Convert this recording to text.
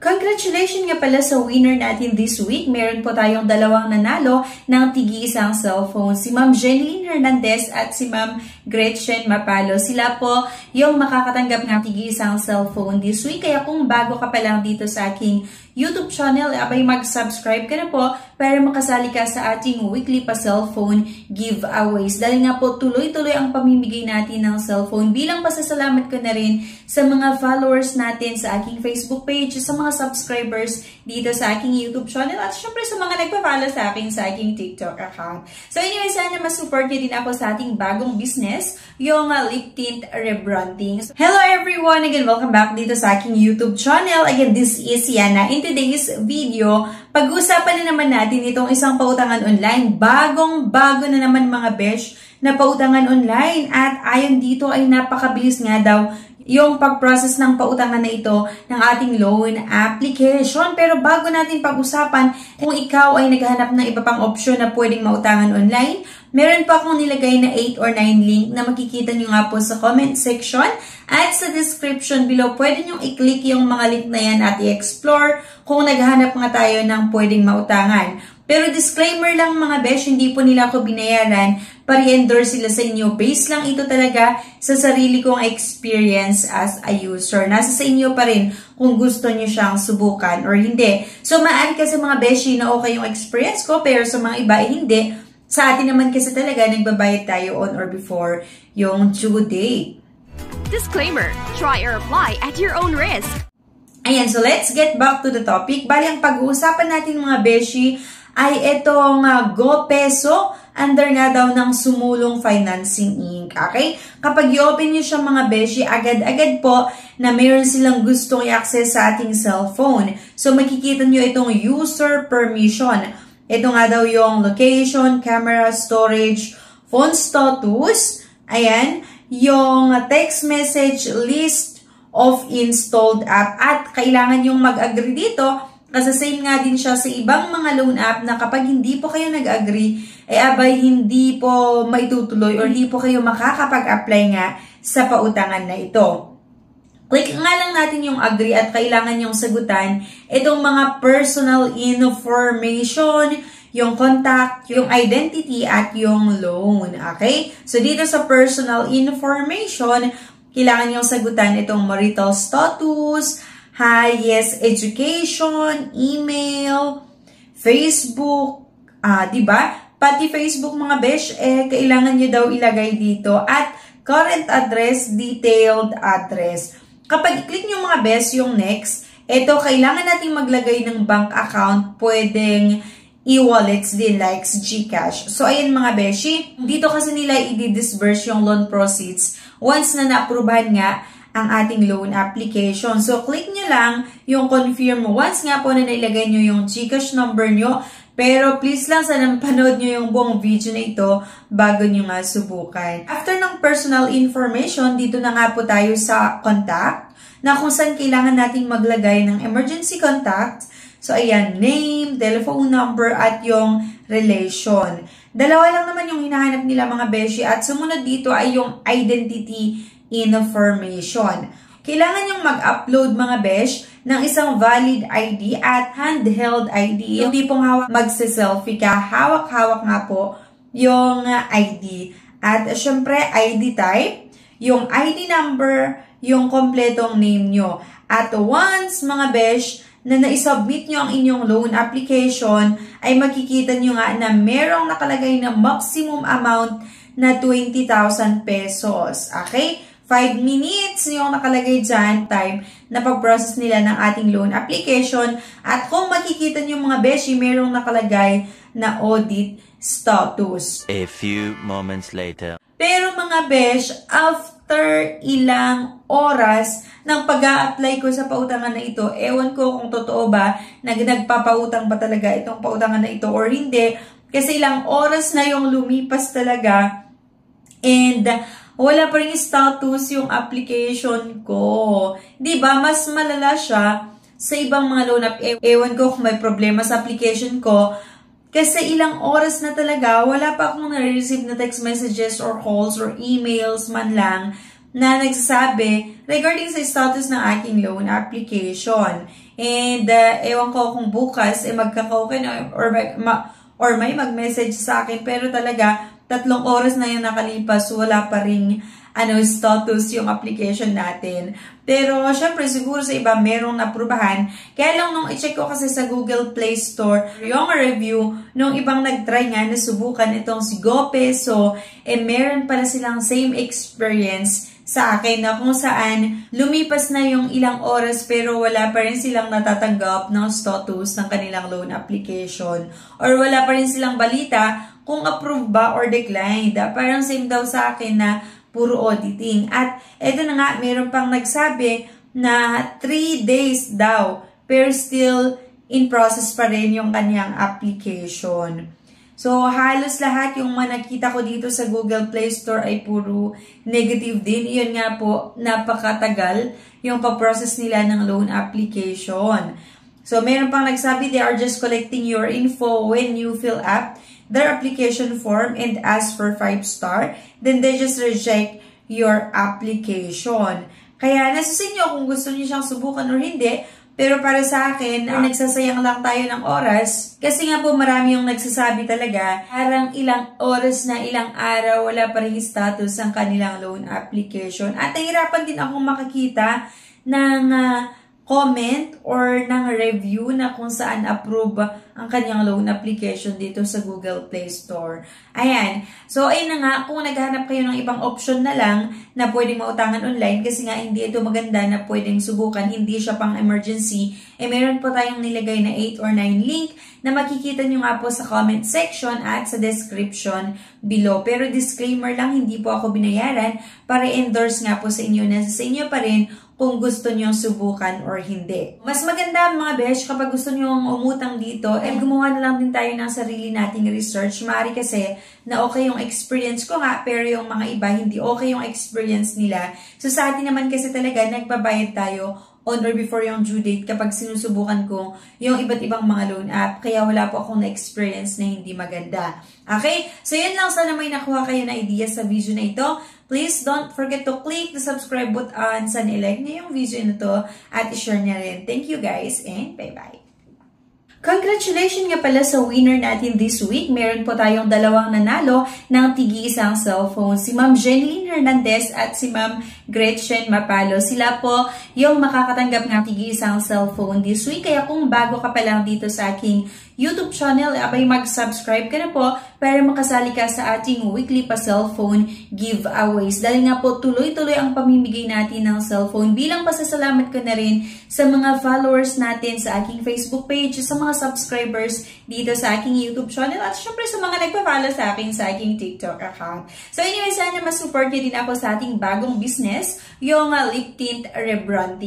Congratulations nga pala sa winner natin this week. Meron po tayong dalawang nanalo ng tigi-isang cellphone. Si Ma'am Jeneline Hernandez at si Ma'am Gretchen Mapalo. Sila po yung makakatanggap ng tigi-isang cellphone this week. Kaya kung bago ka pa lang dito sa aking YouTube channel, abay mag-subscribe ka na po para makasali ka sa ating weekly pa cellphone giveaways. Dahil nga po tuloy-tuloy ang pamimigay natin ng cellphone. Bilang pasasalamat ko na rin sa mga followers natin sa aking Facebook page, sa mga subscribers dito sa aking YouTube channel, at syempre sa mga nagpa-follow sa akin sa aking TikTok account. So anyway, sana masupport nyo din ako sa ating bagong business, yung lip tint rebranding. Hello everyone! Again, welcome back dito sa aking YouTube channel. Again, this is Yana. In today's video, pag-uusapan na naman natin itong isang pautangan online. Bagong-bago na naman mga besh na pautangan online. At ayon dito ay napakabilis nga daw yung pag-process ng pautangan na ito ng ating loan application. Pero bago natin pag-usapan, kung ikaw ay naghahanap ng iba pang opsyon na pwedeng mautangan online, meron pa akong nilagay na 8 or 9 link na makikita nyo nga po sa comment section at sa description below. Pwede nyo i-click yung mga link na yan at i-explore kung naghahanap nga tayo ng pwedeng mautangan. Pero disclaimer lang mga besh, hindi po nila ako binayaran para i-endorse sila sa inyo. Base lang ito talaga sa sarili kong experience as a user. Nasa sa inyo pa rin kung gusto nyo siyang subukan or hindi. So maaari kasi mga beshi na okay yung experience ko, pero sa mga iba hindi. Sa atin naman kasi talaga nagbabayad tayo on or before yung due date. Disclaimer, try or apply at your own risk. Ayan, so let's get back to the topic. Bali, ang pag-uusapan natin mga beshi ay itong Go Peso under nga daw ng Sumulong Financing Inc. Okay? Kapag i-open nyo siya mga beshi, agad-agad po na mayroon silang gustong i-access sa ating cellphone. So makikita nyo itong user permission. Ito nga daw yung location, camera, storage, phone status, ayan, yung text message list of installed app. At kailangan yung mag-agree dito kasi same nga din siya sa ibang mga loan app na kapag hindi po kayo nag-agree, abay hindi po maitutuloy or hindi po kayo makakapag-apply nga sa pautangan na ito. Click nga lang natin yung agree at kailangan yung sagutan itong mga personal information, yung contact, yung identity, at yung loan. Okay? So dito sa personal information, kailangan yung sagutan itong marital status, highest education, email, Facebook, diba? Pati Facebook mga besh, kailangan nyo daw ilagay dito at current address, detailed address. Kapag i-click nyo mga besh yung next, ito kailangan natin maglagay ng bank account, pwedeng e-wallets din like GCash. So ayan mga beshi, dito kasi nila i-disburse yung loan proceeds once na na-approvehan nga ang ating loan application. So, click nyo lang yung confirm once nga po na nailagay nyo yung GCash number nyo. Pero please lang sana panood nyo yung buong video na ito bago nyo nga subukan. After ng personal information, dito na nga po tayo sa contact na kung saan kailangan nating maglagay ng emergency contact. So, ayan, name, telephone number, at yung relation. Dalawa lang naman yung hinahanap nila mga beshi at sumunod dito ay yung identity information. Kailangan yung mag-upload mga besh ng isang valid ID at handheld ID. Yung tipong hawak magse-selfie ka, hawak-hawak nga po yung ID. At syempre, ID type, yung ID number, yung kompletong name nyo. At once mga besh na na-submit nyo ang inyong loan application, ay makikita nyo nga na merong nakalagay na maximum amount na 20,000 pesos. Okay? 5 minutes yung nakalagay dyan, time na pag-process nila ng ating loan application. At kung makikita nyo mga beshi, merong nakalagay na audit status. A few moments later. Pero mga besh, after ilang oras ng pag-a-apply ko sa pautangan na ito, ewan ko kung totoo ba na nagpapautang ba talaga itong pautangan na ito or hindi. Kasi ilang oras na yung lumipas talaga and wala pa rin status yung application ko. Diba? Mas malala siya sa ibang mga loan app. Ewan ko kung may problema sa application ko. Kasi ilang oras na talaga, wala pa akong na-receive na text messages or calls or emails man lang na nagsasabi regarding sa status ng aking loan application. And ewan ko kung bukas magkaka-okay na or may mag-message sa akin, pero talaga 3 oras na yung nakalipas, wala pa ring status yung application natin. Pero syempre siguro sa iba merong naprubahan. Kaya lang nung i-check ko kasi sa Google Play Store yung review nung ibang nag-try nga na subukan itong si GoPeso, meron pala silang same experience sa akin na kung saan lumipas na yung ilang oras pero wala pa rin silang natatanggap ng status ng kanilang loan application, or wala pa rin silang balita kung approve ba or declined. Parang same daw sa akin na puro auditing. At eto na nga, meron pang nagsabi na 3 days daw pero still in process pa rin yung kanyang application. So, halos lahat yung nakita ko dito sa Google Play Store ay puro negative din. Iyon nga po, napakatagal yung pa-process nila ng loan application. So, meron pang nagsabi, they are just collecting your info when you fill up their application form and ask for 5-star. Then, they just reject your application. Kaya, nasa sa inyo kung gusto niyo siyang subukan or hindi. Pero para sa akin, nagsasayang lang tayo ng oras. Kasi nga po marami yung nagsasabi talaga, parang ilang oras na ilang araw, wala pa rin status ang kanilang loan application. At nahirapan din akong makakita ng comment or ng review na kung saan approve ang kanyang loan application dito sa Google Play Store. Ayan. So, ayun na nga, kung naghahanap kayo ng ibang option na lang na pwedeng mautangan online, kasi nga hindi ito maganda na pwedeng subukan, hindi siya pang emergency, meron po tayong nilagay na 8 or 9 link na makikita nyo nga po sa comment section at sa description below. Pero disclaimer lang, hindi po ako binayaran para endorse nga po sa inyo na sa inyo pa rin kung gusto nyo subukan or hindi. Mas maganda mga besh kapag gusto nyo umutang dito, gumawa na lang din tayo ng sarili nating research. Maaari kasi na okay yung experience ko nga, pero yung mga iba hindi okay yung experience nila. So sa atin naman kasi talaga, nagbabayad tayo on or before yung due date kapag sinusubukan ko yung iba't ibang mga loan app. Kaya wala po akong na-experience na hindi maganda. Okay? So yun lang. Sana may nakuha kayo na idea sa video na ito. Please don't forget to click the subscribe button. Sana i-like niyo yung video na to at i-share niya rin. Thank you guys and bye-bye. Congratulations nga pala sa winner natin this week. Meron po tayong 2 nanalo ng tig-isang cellphone. Si Ma'am Jeneline Hernandez at si Ma'am Gretchen Mapalo. Sila po yung makakatanggap ng tig-isang cellphone this week. Kaya kung bago ka pa lang dito sa aking YouTube channel, abay mag-subscribe ka na po para makasali ka sa ating weekly pa-cellphone giveaways. Dahil nga po tuloy-tuloy ang pamimigay natin ng cellphone. Bilang pasasalamat ko na rin sa mga followers natin sa aking Facebook page, sa mga subscribers dito sa aking YouTube channel, at syempre sa mga nagpa-follow sa akin sa aking TikTok account. So anyway, sana mas-support nyo din ako sa ating bagong business, yung lip tint rebranding.